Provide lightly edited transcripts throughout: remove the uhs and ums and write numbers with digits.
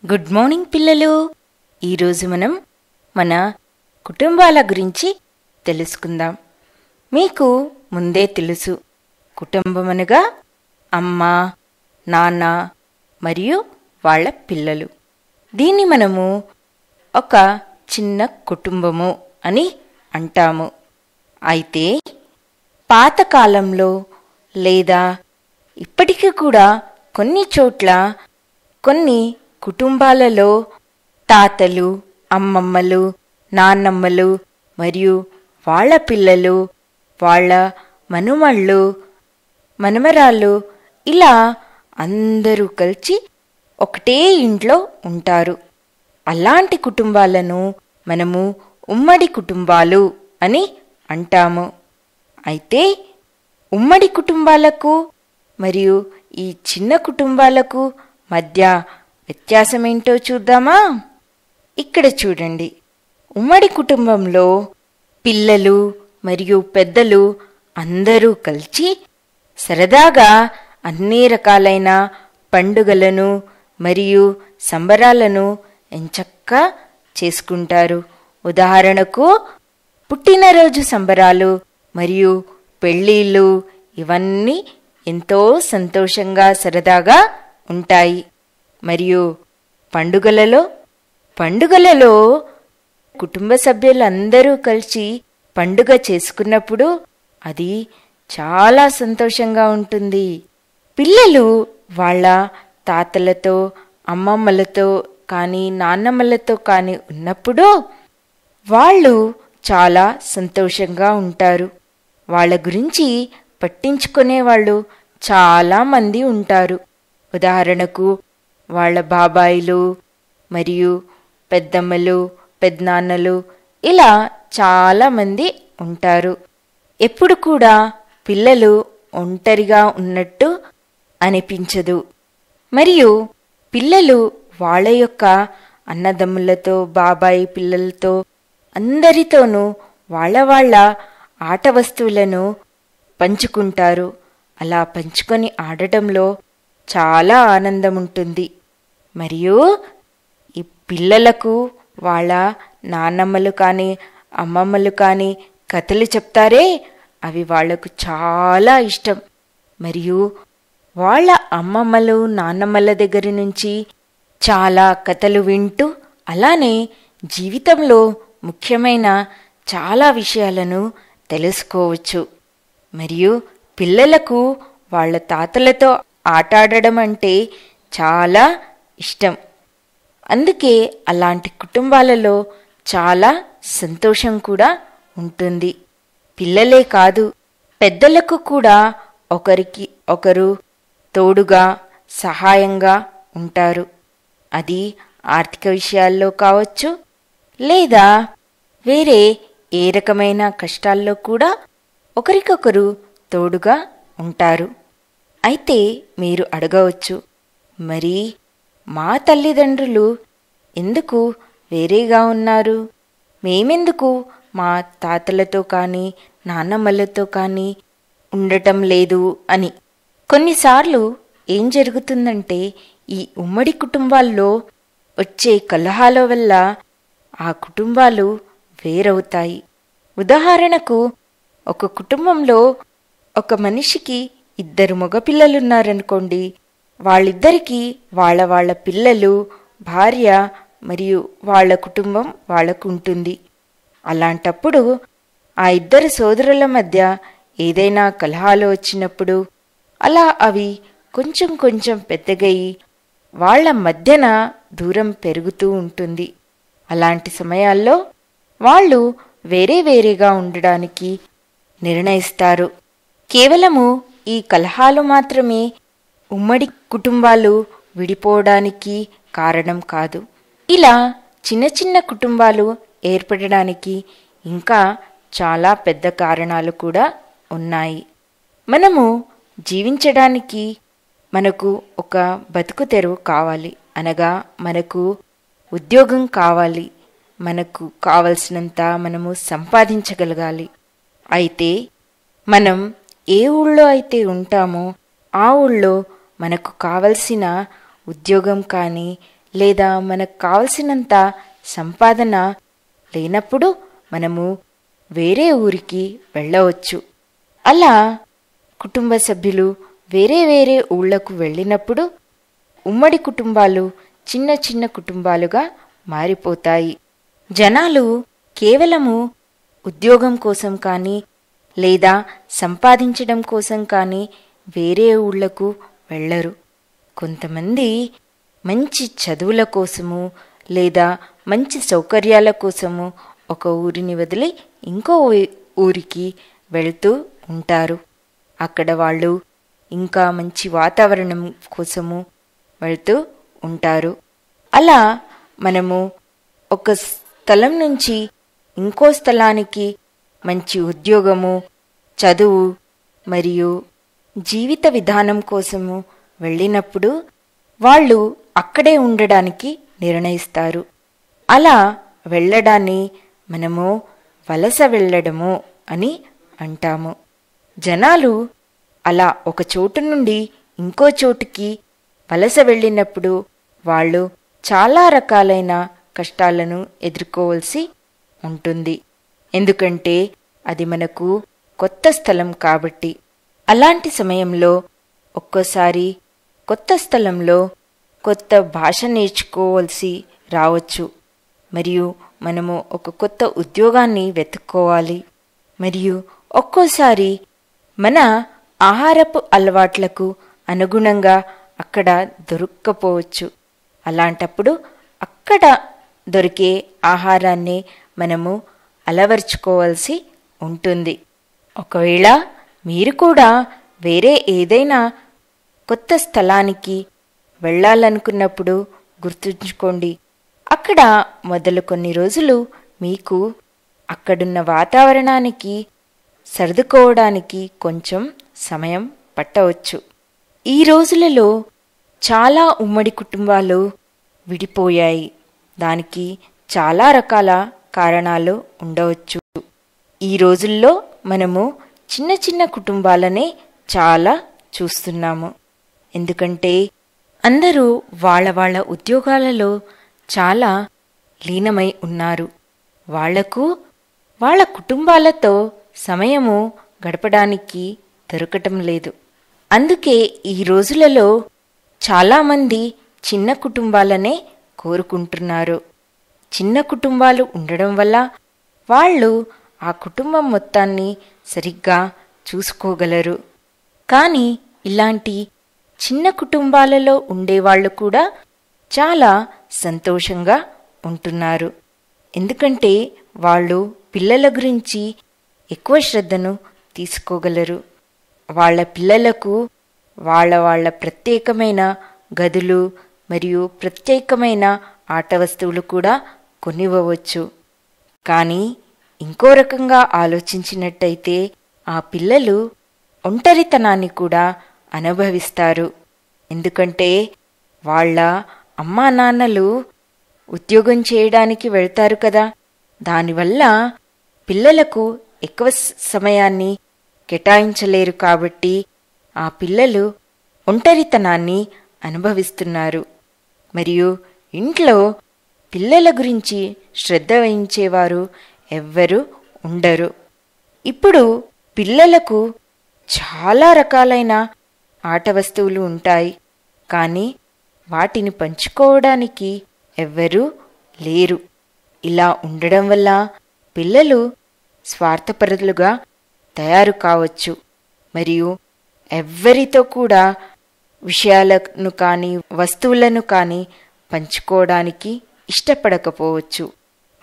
Good morning పిల్లలు. ఈరోజు మనం మన కుటుంబాల గురించి తెలుసుకుందాం. మీకు ముందే తెలుసు, కుటుంబం అనగా అమ్మ, నాన్న మరియు వాళ్ళ పిల్లలు. దీన్ని మనము ఒక చిన్న కుటుంబము అని అంటాము. అయితే పాతకాలంలో లేదా ఇప్పటికీ కూడా కొన్ని చోట్ల కొన్ని కుటుంబాలలో తాతలు, అమ్మమ్మలు, నాన్నమ్మలు మరియు వాళ్ళ పిల్లలు, వాళ్ళ మనుమళ్ళు, మనమరాళ్ళు ఇలా అందరూ కలిసి ఒకటే ఇంట్లో ఉంటారు. అలాంటి కుటుంబాలను మనము ఉమ్మడి కుటుంబాలు అని అంటాము. అయితే ఉమ్మడి కుటుంబాలకు మరియు ఈ చిన్న కుటుంబాలకు మధ్య వ్యత్యాసమేంటో చూద్దామా? ఇక్కడ చూడండి. ఉమ్మడి కుటుంబంలో పిల్లలు మరియు పెద్దలు అందరూ కలిసి సరదాగా అన్ని రకాలైన పండుగలను మరియు సంబరాలను ఎంచక్కా చేసుకుంటారు. ఉదాహరణకు పుట్టినరోజు సంబరాలు మరియు పెళ్ళిళ్ళు ఇవన్నీ ఎంతో సంతోషంగా సరదాగా ఉంటాయి. మరియు పండుగలలో కుటుంబ సభ్యులందరూ కలిసి పండుగ చేసుకున్నప్పుడు అది చాలా సంతోషంగా ఉంటుంది. పిల్లలు వాళ్ళ తాతలతో, అమ్మమ్మలతో కానీ నాన్నమ్మలతో కానీ ఉన్నప్పుడు వాళ్ళు చాలా సంతోషంగా ఉంటారు. వాళ్ళ గురించి పట్టించుకునే వాళ్ళు చాలా మంది ఉంటారు. ఉదాహరణకు వాళ్ళ బాబాయిలు మరియు పెద్దమ్మలు, పెద్దనాన్నలు ఇలా చాలామంది ఉంటారు. ఎప్పుడు కూడా పిల్లలు ఒంటరిగా ఉన్నట్టు అనిపించదు. మరియు పిల్లలు వాళ్ళ యొక్క అన్నదమ్ములతో, బాబాయి పిల్లలతో అందరితోనూ వాళ్ళ ఆట వస్తువులను పంచుకుంటారు. అలా పంచుకొని ఆడటంలో చాలా ఆనందం ఉంటుంది. మరియు ఈ పిల్లలకు వాళ్ళ నాన్నమ్మలు కానీ అమ్మమ్మలు కానీ కథలు చెప్తారే, అవి వాళ్లకు చాలా ఇష్టం. మరియు వాళ్ళ అమ్మమ్మలు, నాన్నమ్మల దగ్గర నుంచి చాలా కథలు వింటూ అలానే జీవితంలో ముఖ్యమైన చాలా విషయాలను తెలుసుకోవచ్చు. మరియు పిల్లలకు వాళ్ళ తాతలతో ఆటాడడం అంటే చాలా ఇష్టం. అందుకే అలాంటి కుటుంబాలలో చాలా సంతోషం కూడా ఉంటుంది. పిల్లలే కాదు, పెద్దలకు కూడా ఒకరికి ఒకరు తోడుగా, సహాయంగా ఉంటారు. అది ఆర్థిక విషయాల్లో కావచ్చు, లేదా వేరే ఏ రకమైన కష్టాల్లో కూడా ఒకరికొకరు తోడుగా ఉంటారు. అయితే మీరు అడగవచ్చు, మరి మా తల్లిదండ్రులు ఎందుకు వేరేగా ఉన్నారు? మేమెందుకు మా తాతలతో కానీ నాన్నమ్మలతో కానీ ఉండటం లేదు అని. కొన్నిసార్లు ఏం జరుగుతుందంటే, ఈ ఉమ్మడి కుటుంబాల్లో వచ్చే కలహాల వల్ల ఆ కుటుంబాలు వేరవుతాయి. ఉదాహరణకు ఒక కుటుంబంలో ఒక మనిషికి 2 మగపిల్లలున్నారనుకోండి. వాళ్ళిద్దరికీ వాళ్ళ పిల్లలు, భార్య మరియు వాళ్ళ కుటుంబం వాళ్ళకు ఉంటుంది. అలాంటప్పుడు ఆ 2 సోదరుల మధ్య ఏదైనా కలహాలు వచ్చినప్పుడు అలా అవి కొంచెం కొంచెం పెద్దగయి వాళ్ళ మధ్యన దూరం పెరుగుతూ ఉంటుంది. అలాంటి సమయాల్లో వాళ్ళు వేరేగా ఉండడానికి నిర్ణయిస్తారు. కేవలము ఈ కలహాలు మాత్రమే ఉమ్మడి కుటుంబాలు విడిపోవడానికి కారణం కాదు. ఇలా చిన్న చిన్న కుటుంబాలు ఏర్పడడానికి ఇంకా చాలా పెద్ద కారణాలు కూడా ఉన్నాయి. మనము జీవించడానికి మనకు ఒక బతుకు తెరువు కావాలి, అనగా మనకు ఉద్యోగం కావాలి, మనకు కావలసినంత మనము సంపాదించగలగాలి. అయితే మనం ఏ ఊళ్ళో అయితే ఉంటామో ఆ ఊళ్ళో మనకు కావలసిన ఉద్యోగం కానీ లేదా మనకు కావలసినంత సంపాదన లేనప్పుడు మనము వేరే ఊరికి వెళ్ళవచ్చు. అలా కుటుంబ సభ్యులు వేరే వేరే ఊళ్ళకు వెళ్ళినప్పుడు ఉమ్మడి కుటుంబాలు చిన్న చిన్న కుటుంబాలుగా మారిపోతాయి. జనాలు కేవలము ఉద్యోగం కోసం కానీ లేదా సంపాదించడం కోసం కానీ వేరే ఊళ్ళకు వెళ్ళరు. కొంతమంది మంచి చదువుల కోసము లేదా మంచి సౌకర్యాల కోసము ఒక ఊరిని వదిలి ఇంకో ఊరికి వెళ్తూ ఉంటారు. అక్కడ వాళ్ళు ఇంకా మంచి వాతావరణం కోసము వెళ్తూ ఉంటారు. అలా మనము ఒక స్థలం నుంచి ఇంకో స్థలానికి మంచి ఉద్యోగము, చదువు మరియు జీవిత విధానం కోసము వెళ్ళినప్పుడు వాళ్ళు అక్కడే ఉండడానికి నిర్ణయిస్తారు. అలా వెళ్ళడాన్ని మనము వలస వెళ్ళడము అని అంటాము. జనాలు అలా ఒక చోటు నుండి ఇంకో చోటుకి వలస వెళ్ళినప్పుడు వాళ్ళు చాలా రకాలైన కష్టాలను ఎదుర్కోవలసి ఉంటుంది. ఎందుకంటే అది మనకు కొత్త స్థలం కాబట్టి. అలాంటి సమయంలో ఒక్కోసారి కొత్త స్థలంలో కొత్త భాష నేర్చుకోవలసి రావచ్చు. మరియు మనము ఒక కొత్త ఉద్యోగాన్ని వెతుక్కోవాలి. మరియు ఒక్కోసారి మన ఆహారపు అలవాట్లకు అనుగుణంగా అక్కడ దొరక్కపోవచ్చు. అలాంటప్పుడు అక్కడ దొరికే ఆహారాన్ని మనము అలవర్చుకోవాల్సి ఉంటుంది. ఒకవేళ మీరు కూడా వేరే ఏదైనా కొత్త స్థలానికి వెళ్ళాలనుకున్నప్పుడు గుర్తుంచుకోండి, అక్కడ మొదలు కొన్ని రోజులు మీకు అక్కడున్న వాతావరణానికి సర్దుకోవడానికి కొంచెం సమయం పట్టవచ్చు. ఈ రోజులలో చాలా ఉమ్మడి కుటుంబాలు విడిపోయాయి. దానికి చాలా రకాల కారణాలు ఉండవచ్చు. ఈ రోజుల్లో మనము చిన్న చిన్న కుటుంబాలనే చాలా చూస్తున్నాము. ఎందుకంటే అందరూ వాళ్ళ వాళ్ళ ఉద్యోగాలలో చాలా లీనమై ఉన్నారు. వాళ్లకు వాళ్ళ కుటుంబాలతో సమయము గడపడానికి దొరకటం లేదు. అందుకే ఈ రోజులలో చాలామంది చిన్న కుటుంబాలనే కోరుకుంటున్నారు. చిన్న కుటుంబాలు ఉండడం వల్ల వాళ్ళు ఆ కుటుంబం మొత్తాన్ని సరిగ్గా చూసుకోగలరు. కానీ ఇలాంటి చిన్న కుటుంబాలలో ఉండేవాళ్ళు కూడా చాలా సంతోషంగా ఉంటున్నారు. ఎందుకంటే వాళ్ళు పిల్లల గురించి ఎక్కువ శ్రద్ధను తీసుకోగలరు. వాళ్ళ పిల్లలకు వాళ్ళ ప్రత్యేకమైన గదులు మరియు ప్రత్యేకమైన ఆట వస్తువులు కూడా కొనివ్వవచ్చు. కానీ ఇంకో రకంగా ఆలోచించినట్టయితే ఆ పిల్లలు ఒంటరితనాన్ని కూడా అనుభవిస్తారు. ఎందుకంటే వాళ్ళ అమ్మా నాన్నలు ఉద్యోగం చేయడానికి వెళ్తారు కదా. దానివల్ల పిల్లలకు ఎక్కువ సమయాన్ని కేటాయించలేరు. కాబట్టి ఆ పిల్లలు ఒంటరితనాన్ని అనుభవిస్తున్నారు. మరియు ఇంట్లో పిల్లల గురించి శ్రద్ధ వహించేవారు ఎవ్వరూ ఉండరు. ఇప్పుడు పిల్లలకు చాలా రకాలైన ఆట వస్తువులు ఉంటాయి. కానీ వాటిని పంచుకోవడానికి ఎవ్వరూ లేరు. ఇలా ఉండడం వల్ల పిల్లలు స్వార్థపరులుగా తయారు కావచ్చు. మరియు ఎవ్వరితో కూడా విషయాలను కానీ వస్తువులను కానీ పంచుకోవడానికి ఇష్టపడకపోవచ్చు.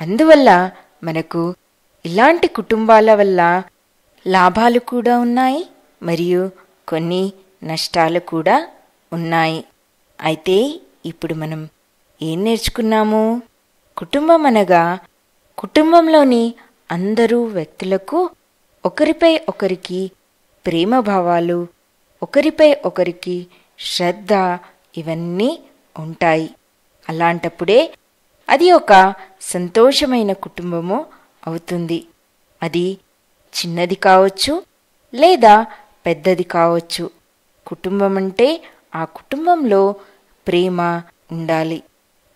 అందువల్ల మనకు ఇలాంటి కుటుంబాల వల్ల లాభాలు కూడా ఉన్నాయి మరియు కొన్ని నష్టాలు కూడా ఉన్నాయి. అయితే ఇప్పుడు మనం ఏం నేర్చుకున్నాము? కుటుంబం అనగా కుటుంబంలోని అందరూ వ్యక్తులకు ఒకరిపై ఒకరికి ప్రేమభావాలు, ఒకరిపై ఒకరికి శ్రద్ధ ఇవన్నీ ఉంటాయి. అలాంటప్పుడే అది ఒక సంతోషమైన కుటుంబము అవుతుంది. అది చిన్నది కావచ్చు లేదా పెద్దది కావచ్చు. కుటుంబం అంటే ఆ కుటుంబంలో ప్రేమ ఉండాలి.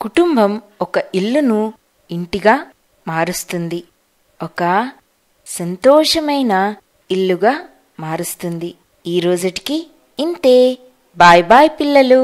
కుటుంబం ఒక ఇల్లును ఇంటిగా మారుస్తుంది, ఒక సంతోషమైన ఇల్లుగా మారుస్తుంది. ఈ రోజుటికి ఇంతే. బాయ్ బాయ్ పిల్లలు.